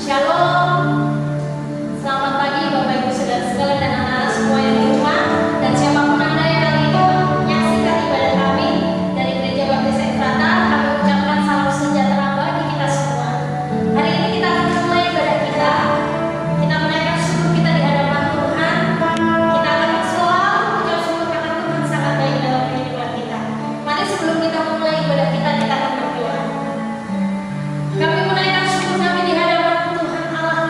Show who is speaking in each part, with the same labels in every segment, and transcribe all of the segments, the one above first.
Speaker 1: Shalom, selamat pagi Bapak Ibu Saudara sekalian dan anak-anak semua yang di rumah, dan siapapun Anda yang hari ini menyaksikan ibadah kami dari Gereja Baptis Efrata. Kami ucapkan salam sejahtera bagi kita semua. Hari ini kita akan memulai ibadah kita. Kita menaikkan syukur kita di hadapan Tuhan. Kita akan selalu mengucap syukur karena Tuhan sangat baik dalam kehidupan kita. Mari sebelum kita memulai ibadah kita akan berdoa. Kami menaikkan syukur kami di hadapan Tuhan Allah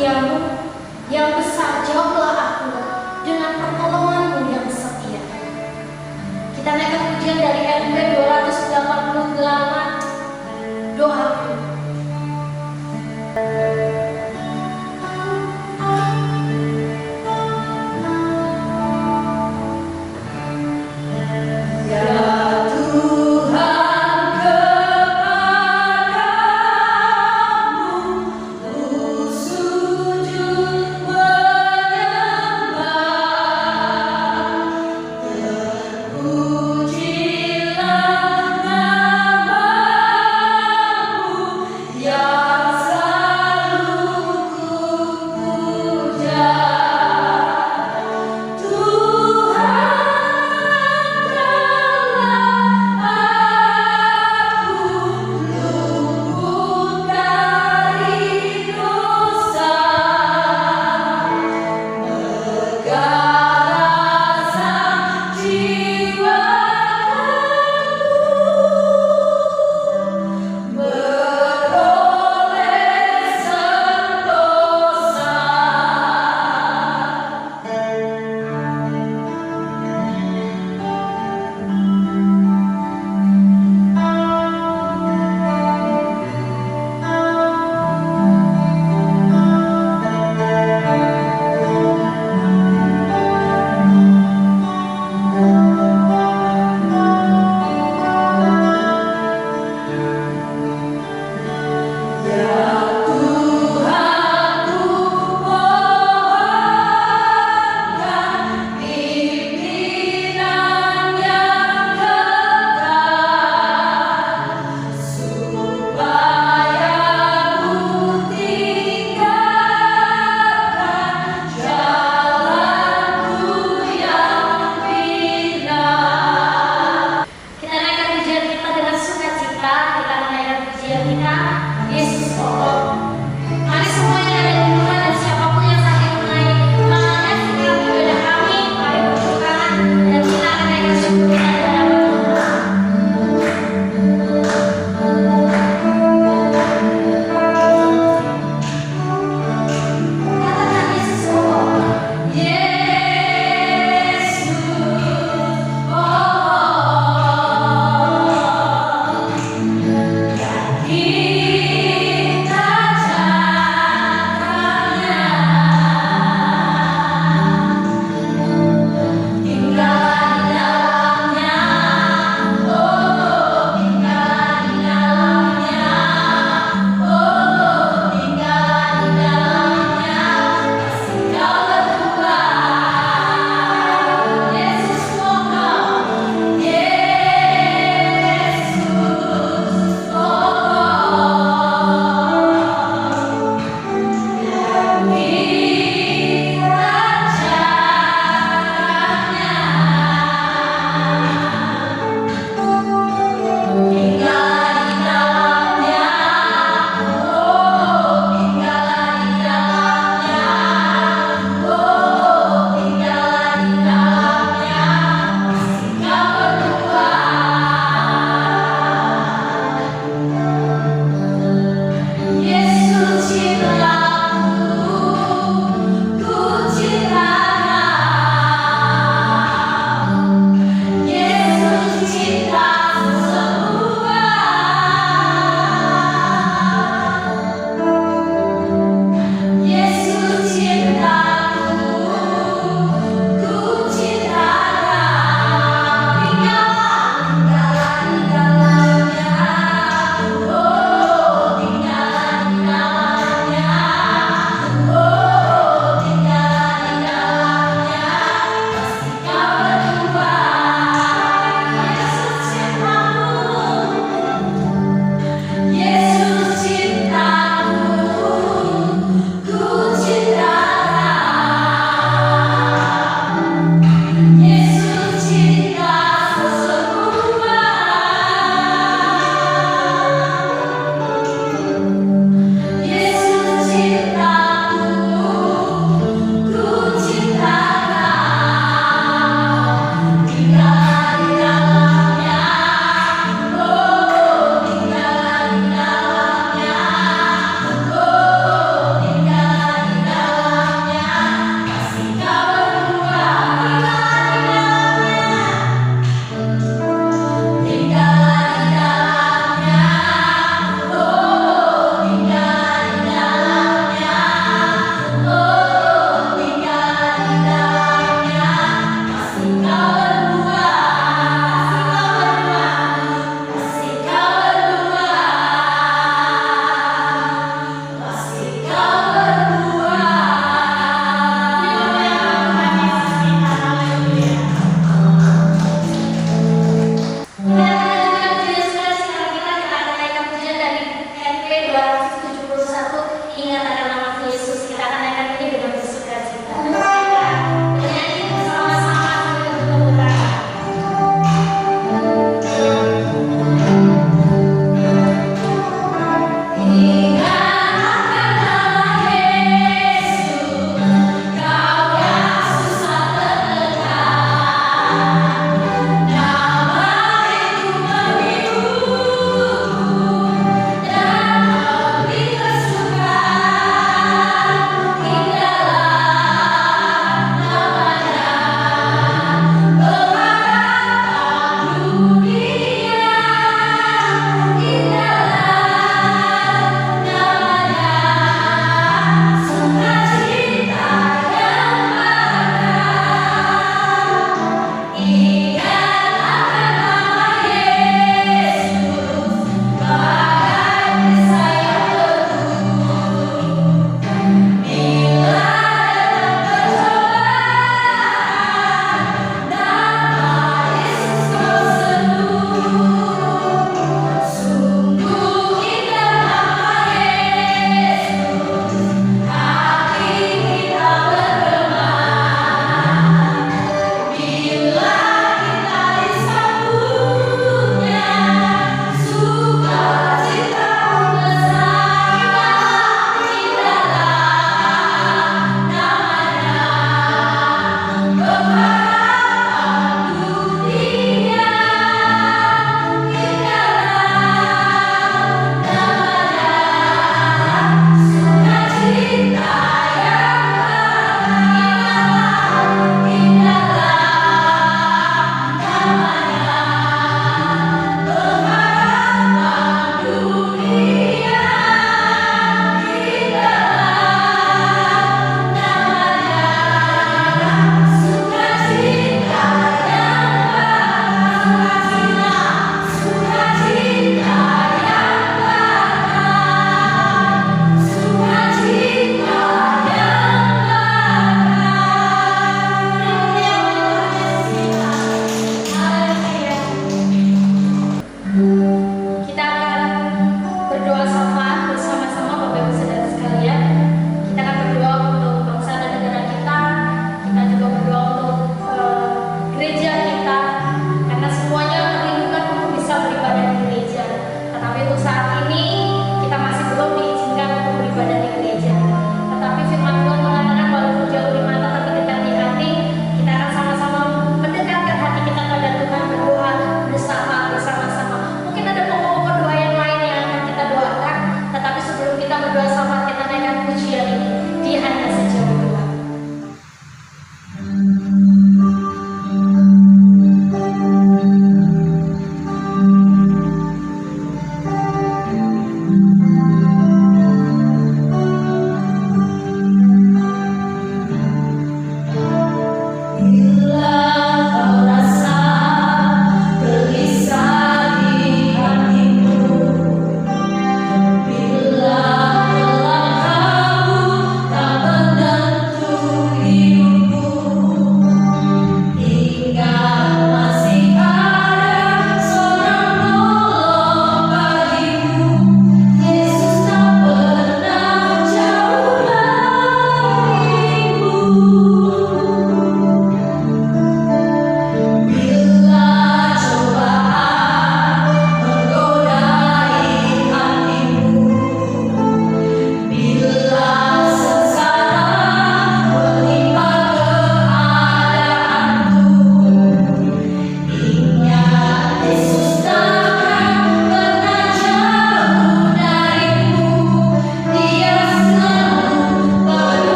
Speaker 1: setiamu, yang besar jawablah aku dengan pertolonganmu yang setia. Kita naikkan pujian dari MB 288, doaku.
Speaker 2: Pujilah namamu.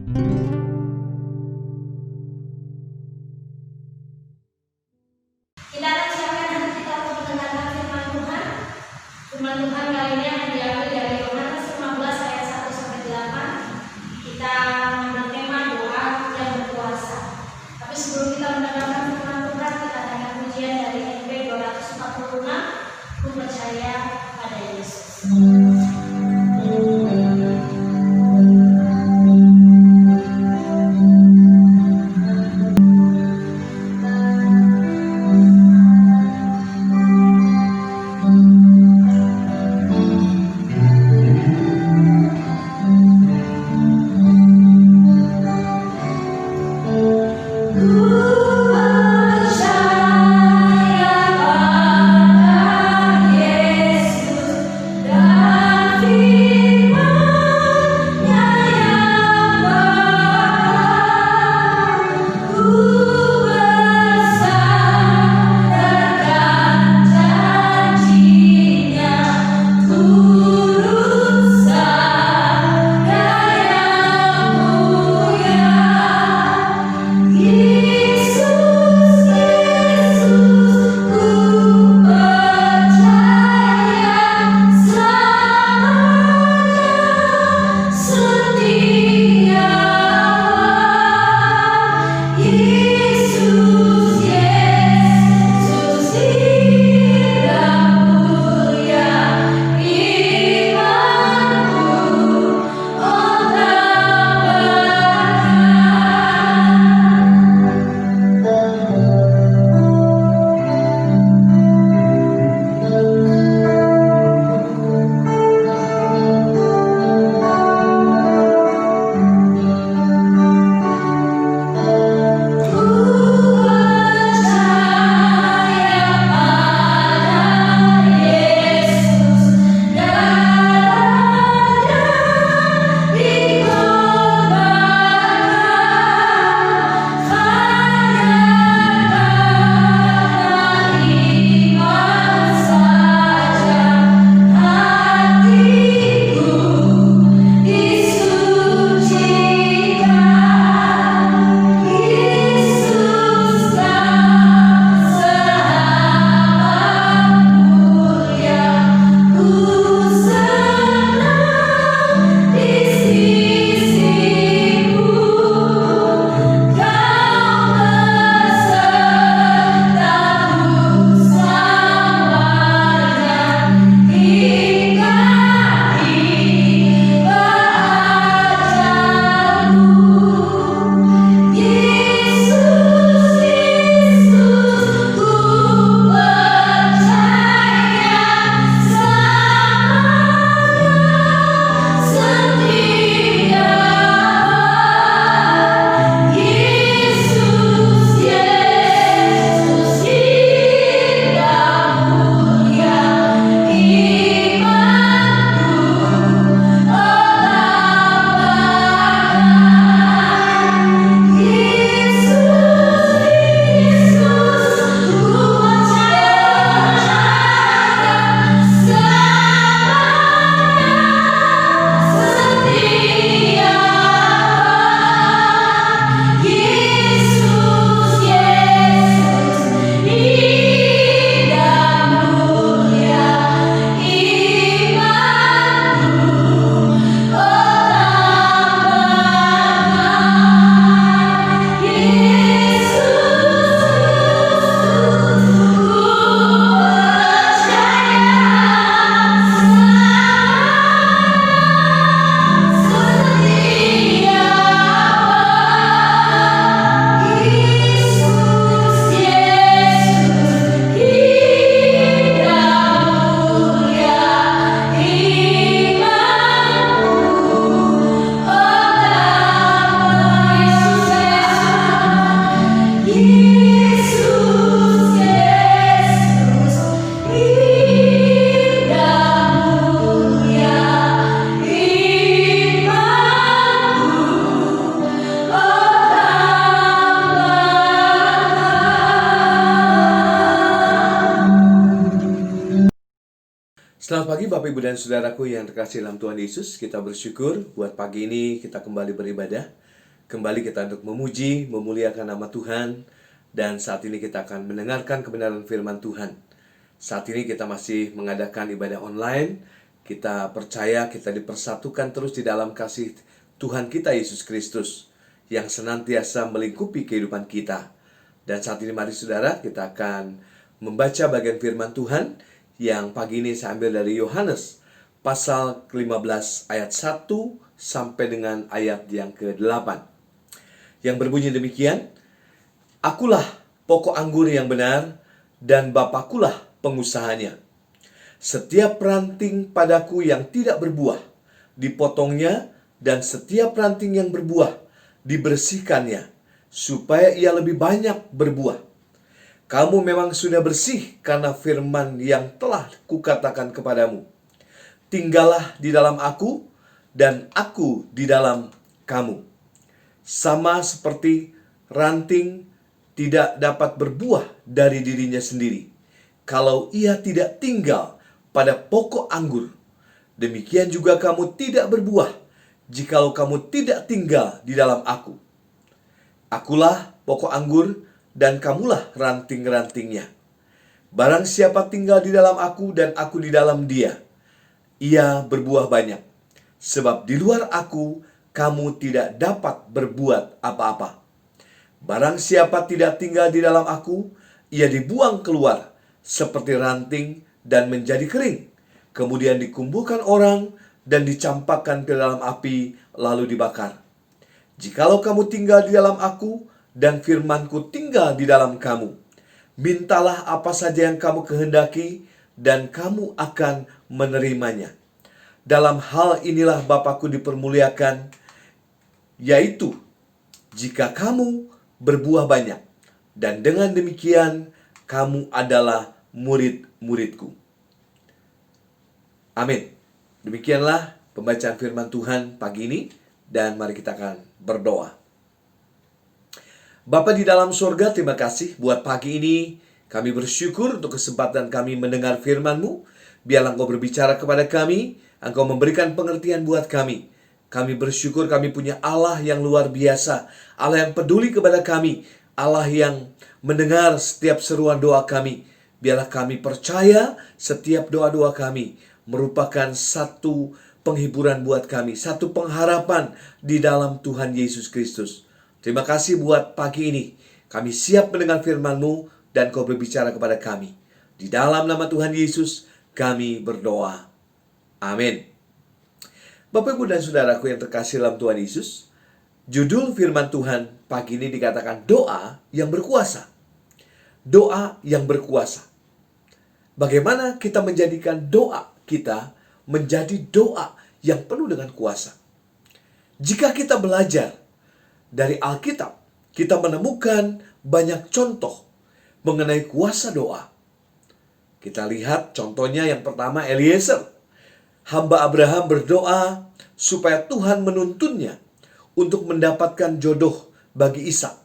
Speaker 1: Kita akan siapkan hati kita untuk mendengarkan firman Tuhan. Firman Tuhan kali ini akan diambil dari Yohanes 15 ayat 1 sampai 8. Kita mengambil tema doa yang berkuasa. Tapi sebelum kita mendengarkan firman Tuhan, kita dengar pujian dari NP 246. Ku percaya pada Yesus.
Speaker 2: Selamat pagi Bapak Ibu dan Saudaraku yang terkasih dalam Tuhan Yesus. Kita bersyukur buat pagi ini kita kembali beribadah. Kembali kita untuk memuji, memuliakan nama Tuhan. Dan saat ini kita akan mendengarkan kebenaran firman Tuhan. Saat ini kita masih mengadakan ibadah online. Kita percaya kita dipersatukan terus di dalam kasih Tuhan kita Yesus Kristus yang senantiasa melingkupi kehidupan kita. Dan saat ini mari saudara, kita akan membaca bagian firman Tuhan yang pagi ini saya ambil dari Yohanes pasal ke-15 ayat 1 sampai dengan ayat yang ke-8. Yang berbunyi demikian, "Akulah pokok anggur yang benar, dan Bapakulah pengusahanya. Setiap ranting padaku yang tidak berbuah, dipotongnya, dan setiap ranting yang berbuah, dibersihkannya, supaya ia lebih banyak berbuah. Kamu memang sudah bersih karena firman yang telah kukatakan kepadamu. Tinggallah di dalam aku, dan aku di dalam kamu. Sama seperti ranting tidak dapat berbuah dari dirinya sendiri, kalau ia tidak tinggal pada pokok anggur. Demikian juga kamu tidak berbuah, jikalau kamu tidak tinggal di dalam aku. Akulah pokok anggur, dan kamulah ranting-rantingnya. Barang siapa tinggal di dalam aku dan aku di dalam dia, ia berbuah banyak. Sebab di luar aku, kamu tidak dapat berbuat apa-apa. Barang siapa tidak tinggal di dalam aku, ia dibuang keluar seperti ranting dan menjadi kering. Kemudian dikumpulkan orang dan dicampakkan ke dalam api, lalu dibakar. Jikalau kamu tinggal di dalam aku, dan firmanku tinggal di dalam kamu, mintalah apa saja yang kamu kehendaki, dan kamu akan menerimanya. Dalam hal inilah Bapakku dipermuliakan, yaitu jika kamu berbuah banyak, dan dengan demikian kamu adalah murid-muridku." Amin. Demikianlah pembacaan firman Tuhan pagi ini, dan mari kita akan berdoa. Bapa di dalam surga, terima kasih buat pagi ini. Kami bersyukur untuk kesempatan kami mendengar firman-Mu. Biarlah Engkau berbicara kepada kami, Engkau memberikan pengertian buat kami. Kami bersyukur kami punya Allah yang luar biasa, Allah yang peduli kepada kami, Allah yang mendengar setiap seruan doa kami. Biarlah kami percaya setiap doa-doa kami merupakan satu penghiburan buat kami, satu pengharapan di dalam Tuhan Yesus Kristus. Terima kasih buat pagi ini. Kami siap mendengar firman-Mu dan Kau berbicara kepada kami. Di dalam nama Tuhan Yesus kami berdoa. Amin. Bapak, Ibu, dan Saudaraku yang terkasih dalam Tuhan Yesus, judul firman Tuhan pagi ini dikatakan doa yang berkuasa. Doa yang berkuasa. Bagaimana kita menjadikan doa kita menjadi doa yang penuh dengan kuasa? Jika kita belajar dari Alkitab, kita menemukan banyak contoh mengenai kuasa doa. Kita lihat contohnya yang pertama, Eliezer. Hamba Abraham berdoa supaya Tuhan menuntunnya untuk mendapatkan jodoh bagi Ishak.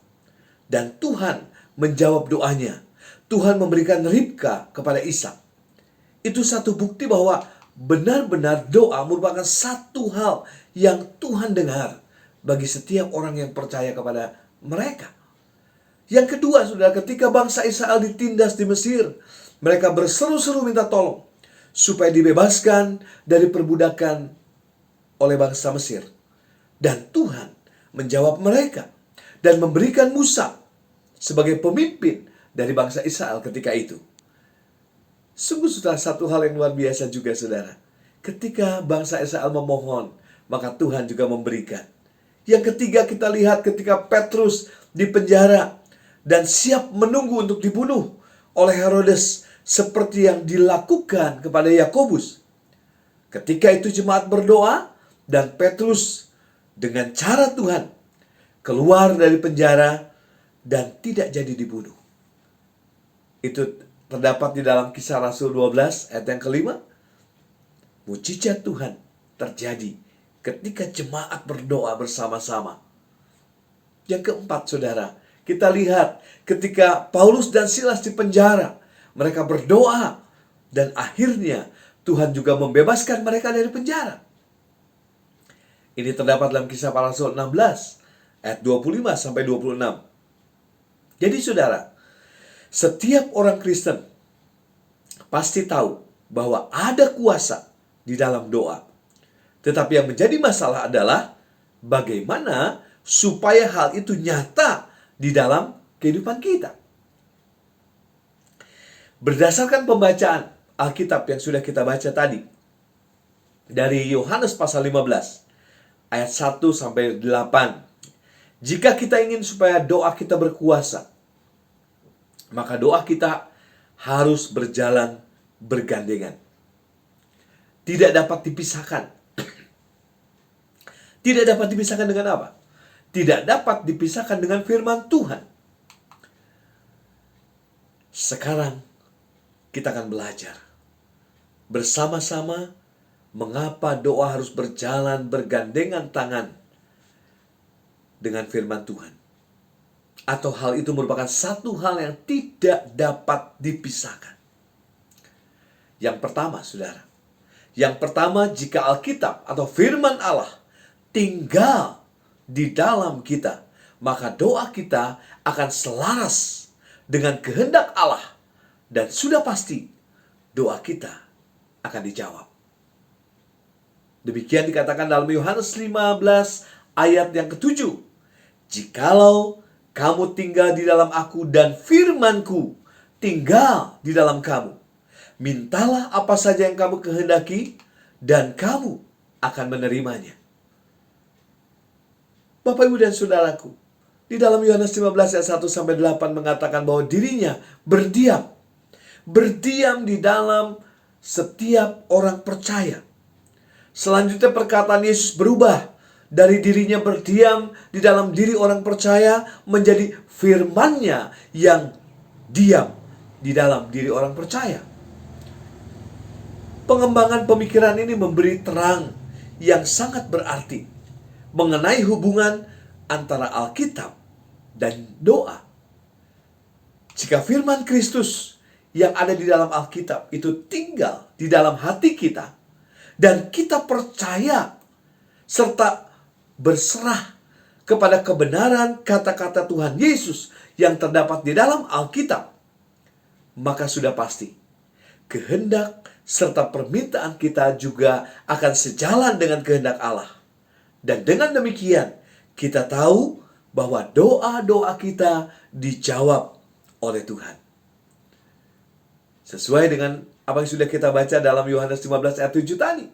Speaker 2: Dan Tuhan menjawab doanya. Tuhan memberikan Ribka kepada Ishak. Itu satu bukti bahwa benar-benar doa merupakan satu hal yang Tuhan dengar bagi setiap orang yang percaya kepada mereka. Yang kedua, saudara, ketika bangsa Israel ditindas di Mesir, mereka berseru-seru minta tolong supaya dibebaskan dari perbudakan oleh bangsa Mesir. Dan Tuhan menjawab mereka dan memberikan Musa sebagai pemimpin dari bangsa Israel ketika itu. Sungguh sudah satu hal yang luar biasa juga, saudara. Ketika bangsa Israel memohon, maka Tuhan juga memberikan. Yang ketiga, kita lihat ketika Petrus di penjara dan siap menunggu untuk dibunuh oleh Herodes seperti yang dilakukan kepada Yakobus. Ketika itu jemaat berdoa dan Petrus dengan cara Tuhan keluar dari penjara dan tidak jadi dibunuh. Itu terdapat di dalam Kisah Rasul 12 ayat yang kelima. Mujizat Tuhan terjadi ketika jemaat berdoa bersama-sama. Yang keempat, saudara, kita lihat ketika Paulus dan Silas di penjara, mereka berdoa dan akhirnya Tuhan juga membebaskan mereka dari penjara. Ini terdapat dalam Kisah Para Rasul 16 ayat 25 sampai 26. Jadi saudara, setiap orang Kristen pasti tahu bahwa ada kuasa di dalam doa. Tetapi yang menjadi masalah adalah bagaimana supaya hal itu nyata di dalam kehidupan kita. Berdasarkan pembacaan Alkitab yang sudah kita baca tadi, dari Yohanes pasal 15, ayat 1 sampai 8. Jika kita ingin supaya doa kita berkuasa, maka doa kita harus berjalan bergandengan. Tidak dapat dipisahkan. Tidak dapat dipisahkan dengan apa? Tidak dapat dipisahkan dengan firman Tuhan. Sekarang kita akan belajar bersama-sama mengapa doa harus berjalan bergandengan tangan dengan firman Tuhan. Atau hal itu merupakan satu hal yang tidak dapat dipisahkan. Yang pertama, saudara. Yang pertama, jika Alkitab atau firman Allah tinggal di dalam kita, maka doa kita akan selaras dengan kehendak Allah. Dan sudah pasti, doa kita akan dijawab. Demikian dikatakan dalam Yohanes 15 ayat yang ke-7. Jikalau kamu tinggal di dalam aku dan firmanku tinggal di dalam kamu, mintalah apa saja yang kamu kehendaki dan kamu akan menerimanya. Bapak, Ibu, dan saudaraku, di dalam Yohanes 15 ayat 1 sampai 8 mengatakan bahwa dirinya berdiam di dalam setiap orang percaya. Selanjutnya perkataan Yesus berubah dari dirinya berdiam di dalam diri orang percaya menjadi firman-Nya yang diam di dalam diri orang percaya. Pengembangan pemikiran ini memberi terang yang sangat berarti mengenai hubungan antara Alkitab dan doa. Jika firman Kristus yang ada di dalam Alkitab itu tinggal di dalam hati kita, dan kita percaya serta berserah kepada kebenaran kata-kata Tuhan Yesus yang terdapat di dalam Alkitab, maka sudah pasti kehendak serta permintaan kita juga akan sejalan dengan kehendak Allah. Dan dengan demikian, kita tahu bahwa doa-doa kita dijawab oleh Tuhan. Sesuai dengan apa yang sudah kita baca dalam Yohanes 15 ayat 7 tadi.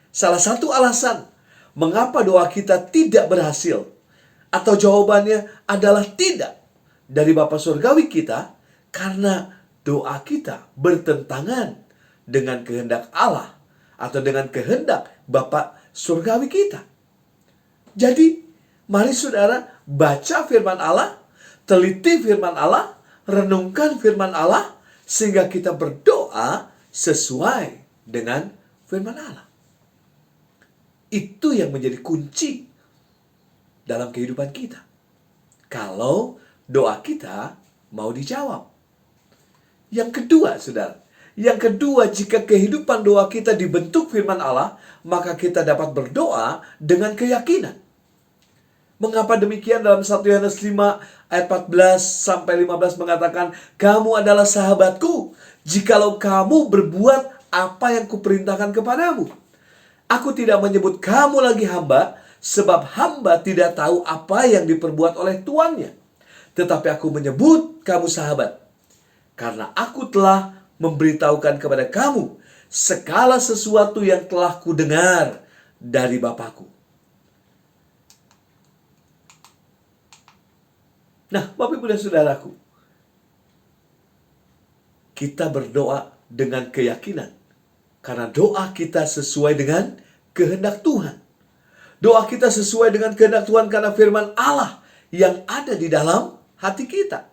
Speaker 2: Salah satu alasan mengapa doa kita tidak berhasil, atau jawabannya adalah tidak dari Bapa Surgawi kita, karena doa kita bertentangan dengan kehendak Allah atau dengan kehendak Bapa Surgawi kita. Jadi, mari saudara baca firman Allah, teliti firman Allah, renungkan firman Allah, sehingga kita berdoa sesuai dengan firman Allah. Itu yang menjadi kunci dalam kehidupan kita. Kalau doa kita mau dijawab. Yang kedua, saudara. Yang kedua, jika kehidupan doa kita dibentuk firman Allah, maka kita dapat berdoa dengan keyakinan. Mengapa demikian? Dalam 1 Yohanes 5 ayat 14 sampai 15 mengatakan, kamu adalah sahabatku jikalau kamu berbuat apa yang kuperintahkan kepadamu. Aku tidak menyebut kamu lagi hamba, sebab hamba tidak tahu apa yang diperbuat oleh tuannya. Tetapi aku menyebut kamu sahabat, karena aku telah memberitahukan kepada kamu segala sesuatu yang telah kudengar dari Bapakku. Nah, Bapak, Ibu, dan saudaraku, kita berdoa dengan keyakinan karena doa kita sesuai dengan kehendak Tuhan. Doa kita sesuai dengan kehendak Tuhan karena firman Allah yang ada di dalam hati kita.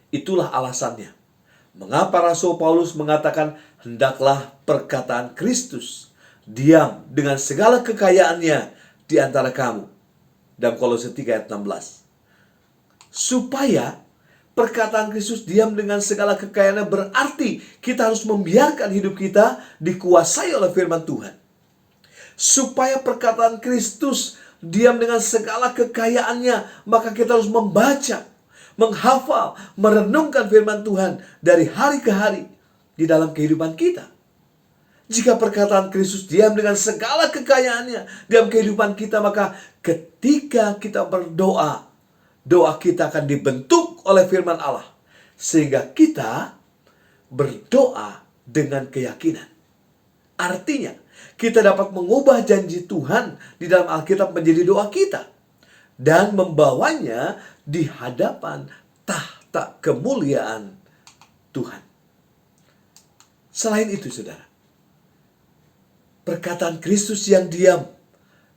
Speaker 2: Itulah alasannya mengapa Rasul Paulus mengatakan, hendaklah perkataan Kristus diam dengan segala kekayaannya di antara kamu. Dalam Kolose 3 ayat 16. Supaya perkataan Kristus diam dengan segala kekayaannya berarti kita harus membiarkan hidup kita dikuasai oleh firman Tuhan. Supaya perkataan Kristus diam dengan segala kekayaannya, maka kita harus membaca, menghafal, merenungkan firman Tuhan dari hari ke hari di dalam kehidupan kita. Jika perkataan Kristus diam dengan segala kekayaannya dalam kehidupan kita, maka ketika kita berdoa, doa kita akan dibentuk oleh firman Allah. Sehingga kita berdoa dengan keyakinan. Artinya, kita dapat mengubah janji Tuhan di dalam Alkitab menjadi doa kita. Dan membawanya di hadapan tahta kemuliaan Tuhan. Selain itu, saudara, perkataan Kristus yang diam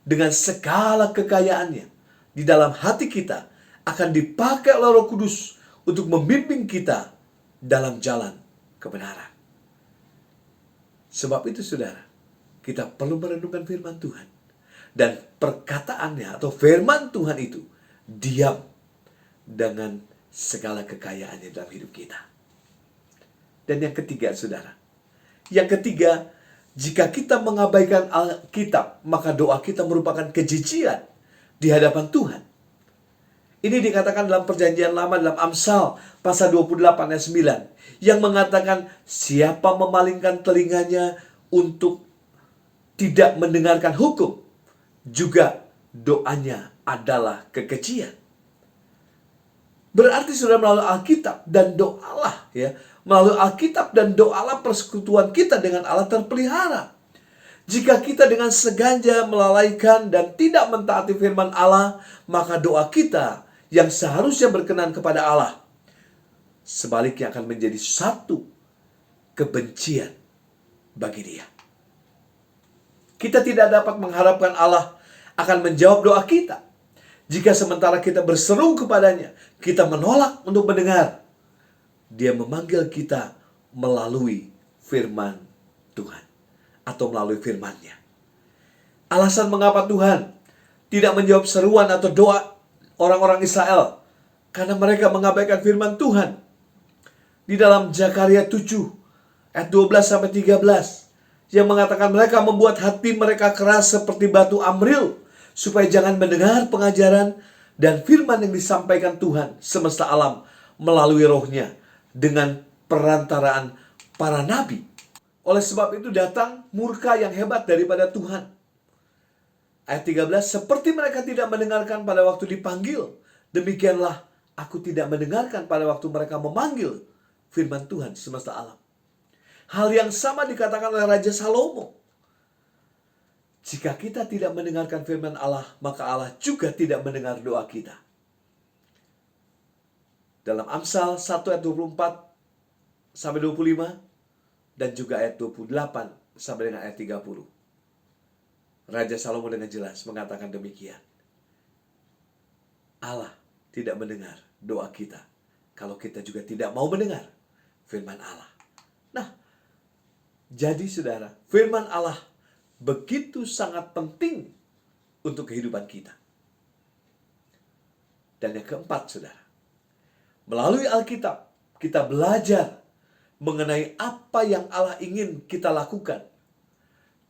Speaker 2: dengan segala kekayaannya di dalam hati kita akan dipakai oleh Roh Kudus untuk membimbing kita dalam jalan kebenaran. Sebab itu, saudara, kita perlu merenungkan firman Tuhan. Dan perkataannya atau firman Tuhan itu diam dengan segala kekayaannya dalam hidup kita. Dan yang ketiga, saudara, yang ketiga, jika kita mengabaikan Alkitab, maka doa kita merupakan kejijian di hadapan Tuhan. Ini dikatakan dalam Perjanjian Lama dalam Amsal pasal 28 ayat 9 yang mengatakan siapa memalingkan telinganya untuk tidak mendengarkan hukum, juga doanya adalah kekejian. Berarti sudah melalui Alkitab dan doalah ya. Melalui Alkitab dan doalah persekutuan kita dengan Allah terpelihara. Jika kita dengan sengaja melalaikan dan tidak mentaati firman Allah, maka doa kita yang seharusnya berkenan kepada Allah, sebaliknya akan menjadi satu kebencian bagi Dia. Kita tidak dapat mengharapkan Allah akan menjawab doa kita jika sementara kita berseru kepadanya, kita menolak untuk mendengar. Dia memanggil kita melalui firman Tuhan atau melalui firman-Nya. Alasan mengapa Tuhan tidak menjawab seruan atau doa orang-orang Israel karena mereka mengabaikan firman Tuhan. Di dalam Zakaria 7 ayat 12 sampai 13 yang mengatakan mereka membuat hati mereka keras seperti batu Amril supaya jangan mendengar pengajaran dan firman yang disampaikan Tuhan semesta alam melalui Roh-Nya dengan perantaraan para nabi. Oleh sebab itu datang murka yang hebat daripada Tuhan. Ayat 13, seperti mereka tidak mendengarkan pada waktu dipanggil, demikianlah aku tidak mendengarkan pada waktu mereka memanggil firman Tuhan semesta alam. Hal yang sama dikatakan oleh Raja Salomo. Jika kita tidak mendengarkan firman Allah, maka Allah juga tidak mendengar doa kita. Dalam Amsal 1 ayat 24 sampai 25 dan juga ayat 28 sampai dengan ayat 30. Raja Salomo dengan jelas mengatakan demikian. Allah tidak mendengar doa kita kalau kita juga tidak mau mendengar firman Allah. Nah, jadi saudara, firman Allah begitu sangat penting untuk kehidupan kita. Dan yang keempat, saudara, melalui Alkitab, kita belajar mengenai apa yang Allah ingin kita lakukan.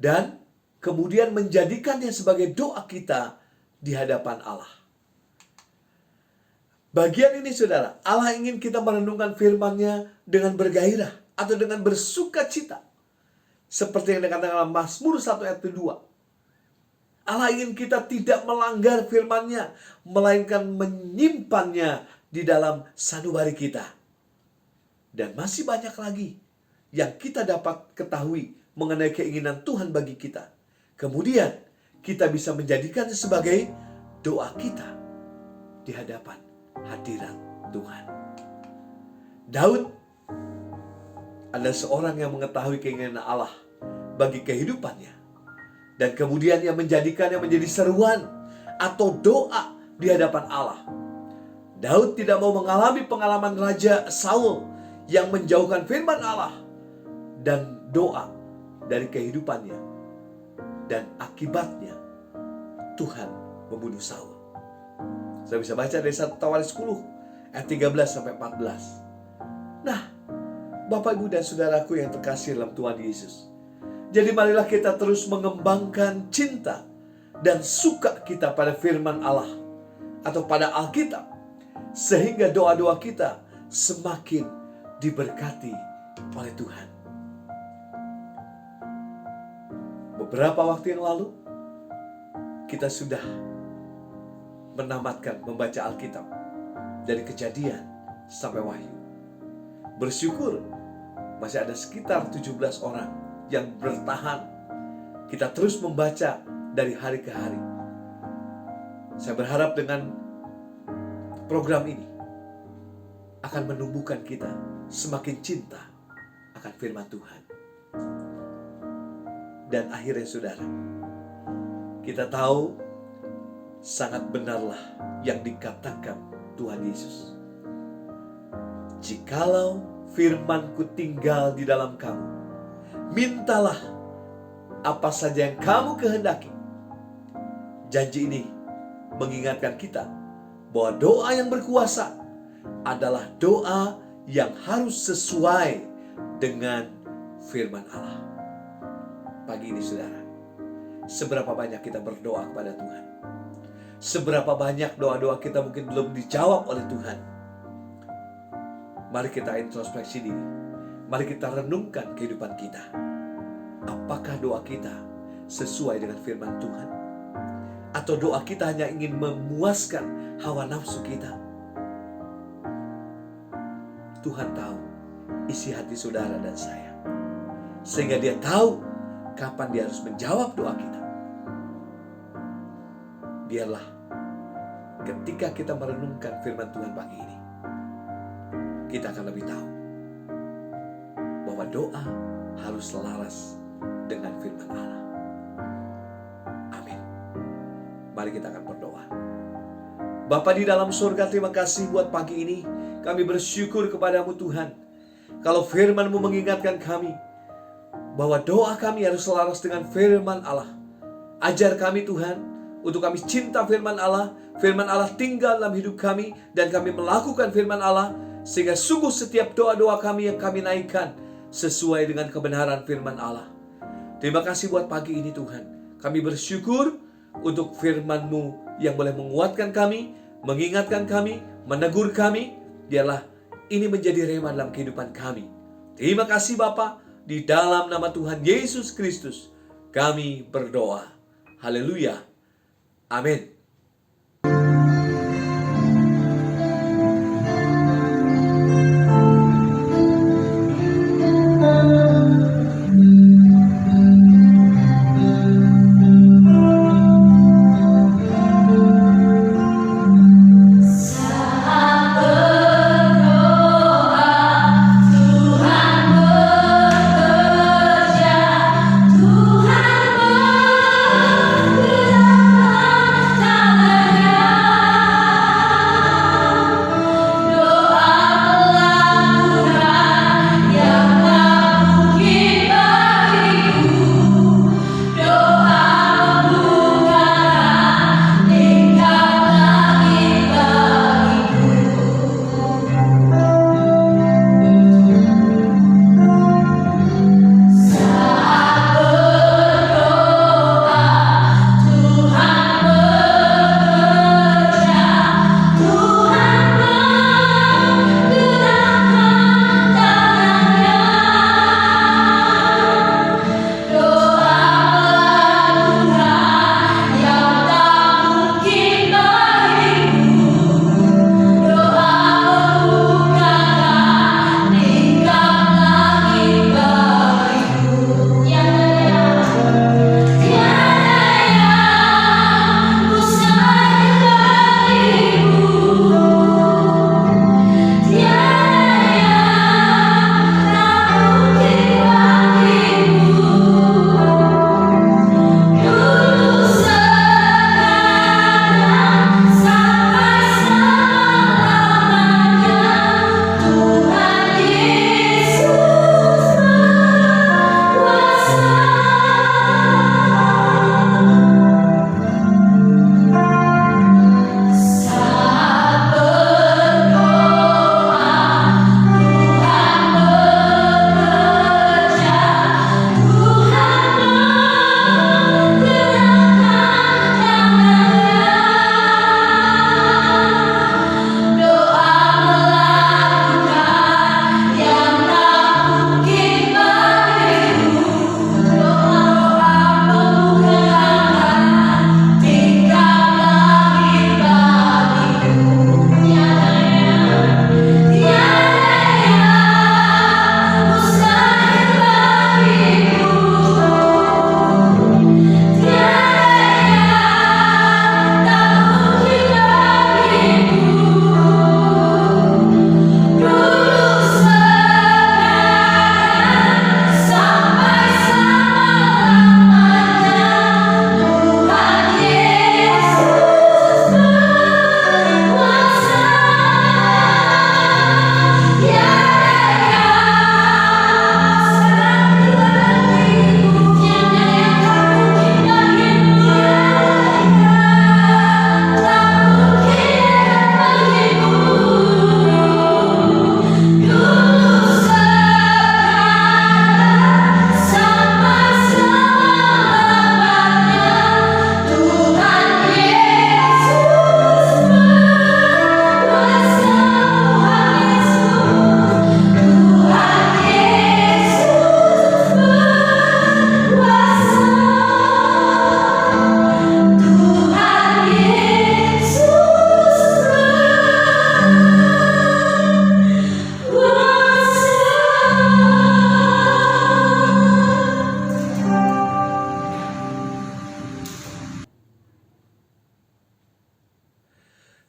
Speaker 2: Dan kemudian menjadikannya sebagai doa kita di hadapan Allah. Bagian ini, saudara, Allah ingin kita merenungkan firman-Nya dengan bergairah atau dengan bersuka cita. Seperti yang dikatakan dalam Mazmur 1 ayat 2. Allah ingin kita tidak melanggar firman-Nya, melainkan menyimpannya di dalam sanubari kita. Dan masih banyak lagi yang kita dapat ketahui mengenai keinginan Tuhan bagi kita. Kemudian kita bisa menjadikannya sebagai doa kita di hadapan hadirat Tuhan. Daud adalah seorang yang mengetahui keinginan Allah bagi kehidupannya. Dan kemudian ia menjadikannya menjadi seruan atau doa di hadapan Allah. Daud tidak mau mengalami pengalaman Raja Saul yang menjauhkan firman Allah dan doa dari kehidupannya. Dan akibatnya Tuhan membunuh Saul. Saya bisa baca dari 1 Tawaris 10 ayat 13 sampai 14. Nah, Bapak, Ibu, dan saudaraku yang terkasih dalam Tuhan Yesus, jadi marilah kita terus mengembangkan cinta dan suka kita pada firman Allah atau pada Alkitab, sehingga doa-doa kita semakin diberkati oleh Tuhan. Beberapa waktu yang lalu, kita sudah menamatkan membaca Alkitab dari Kejadian sampai Wahyu. Bersyukur masih ada sekitar 17 orang yang bertahan. Kita terus membaca dari hari ke hari. Saya berharap dengan program ini akan menumbuhkan kita semakin cinta akan firman Tuhan. Dan akhirnya saudara, kita tahu sangat benarlah yang dikatakan Tuhan Yesus. Jikalau firman-Ku tinggal di dalam kamu, mintalah apa saja yang kamu kehendaki. Janji ini mengingatkan kita bahwa doa yang berkuasa adalah doa yang harus sesuai dengan firman Allah. Pagi ini saudara, seberapa banyak kita berdoa kepada Tuhan? Seberapa banyak doa-doa kita mungkin belum dijawab oleh Tuhan? Mari kita introspeksi diri. Mari kita renungkan kehidupan kita. Apakah doa kita sesuai dengan firman Tuhan? Atau doa kita hanya ingin memuaskan hawa nafsu kita? Tuhan tahu isi hati saudara dan saya, sehingga Dia tahu kapan Dia harus menjawab doa kita. Biarlah ketika kita merenungkan firman Tuhan pagi ini, kita akan lebih tahu bahwa doa harus selaras dengan firman Allah. Amin. Mari kita akan berdoa. Bapa di dalam surga, terima kasih buat pagi ini. Kami bersyukur kepadamu Tuhan. Kalau firman-Mu mengingatkan kami bahwa doa kami harus selaras dengan firman Allah. Ajar kami Tuhan, untuk kami cinta firman Allah. Firman Allah tinggal dalam hidup kami, dan kami melakukan firman Allah, sehingga sungguh setiap doa-doa kami yang kami naikkan sesuai dengan kebenaran firman Allah. Terima kasih buat pagi ini Tuhan. Kami bersyukur untuk firman-Mu yang boleh menguatkan kami, mengingatkan kami, menegur kami. Biarlah ini menjadi rema dalam kehidupan kami. Terima kasih Bapa, di dalam nama Tuhan Yesus Kristus kami berdoa. Haleluya. Amin.
Speaker 1: Tuhan bekerja,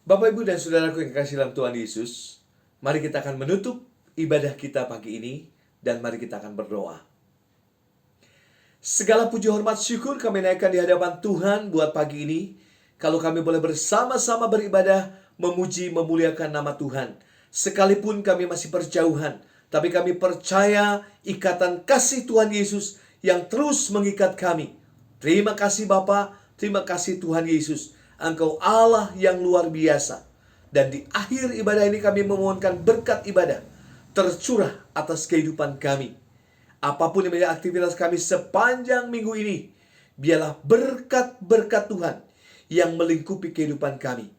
Speaker 2: Bapak, Ibu, dan Saudaraku yang kasih dalam Tuhan Yesus, mari kita akan menutup ibadah kita pagi ini, dan mari kita akan berdoa. Segala puji, hormat, syukur kami naikkan di hadapan Tuhan buat pagi ini, kalau kami boleh bersama-sama beribadah, memuji, memuliakan nama Tuhan. Sekalipun kami masih berjauhan, tapi kami percaya ikatan kasih Tuhan Yesus yang terus mengikat kami. Terima kasih Bapa, terima kasih Tuhan Yesus. Engkau Allah yang luar biasa. Dan di akhir ibadah ini kami memohonkan berkat ibadah tercurah atas kehidupan kami. Apapun yang menjadi aktivitas kami sepanjang minggu ini, biarlah berkat-berkat Tuhan yang melingkupi kehidupan kami.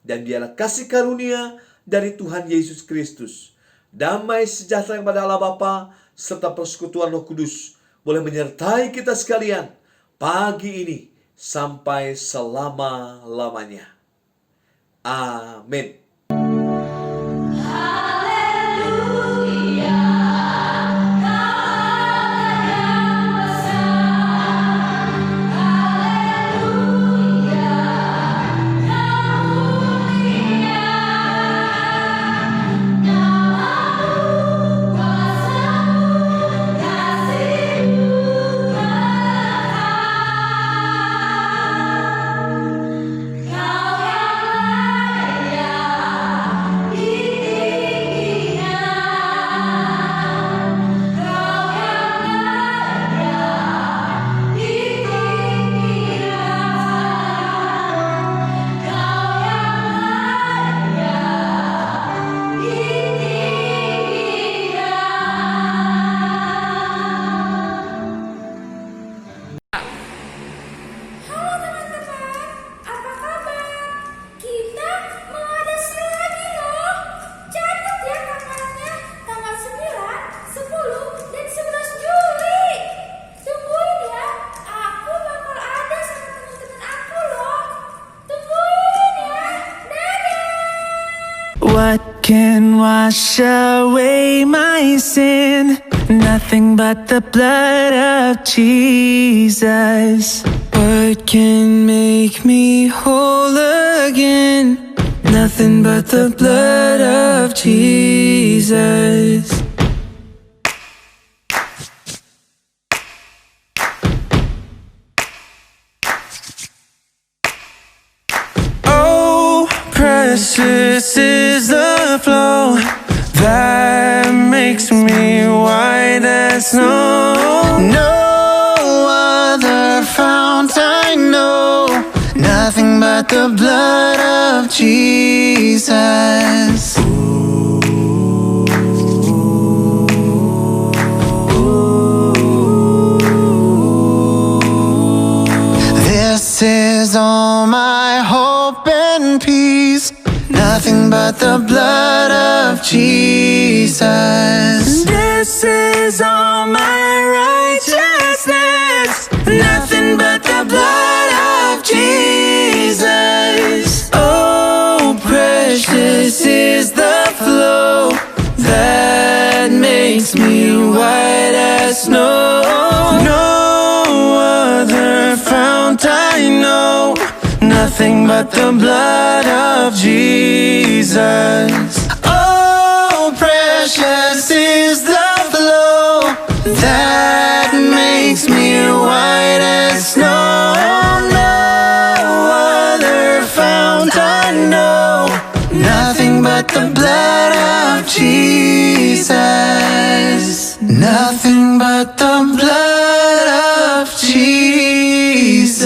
Speaker 2: Dan biarlah kasih karunia dari Tuhan Yesus Kristus, damai sejahtera kepada Allah Bapa, serta persekutuan Roh Kudus boleh menyertai kita sekalian pagi ini sampai selama-lamanya. Amin.
Speaker 3: What can wash away my sin? Nothing but the blood of Jesus. What can make me whole again? Nothing but the blood of Jesus. Precious is the flow that makes me white as snow. No other fount I know, nothing but the blood of Jesus. This is all my hope and peace. Nothing but the blood of Jesus. This is all my righteousness. Nothing but the blood of Jesus. Oh, precious is the flow that makes me white as snow. No other fount I know, nothing but the blood of Jesus. Oh, precious is the flow that makes me white as snow. No other fount I know, nothing but the blood of Jesus. Nothing but the blood of Jesus.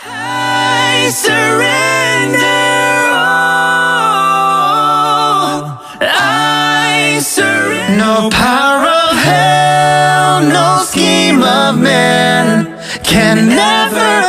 Speaker 3: I surrender all. I surrender. No power of hell, no scheme of man can never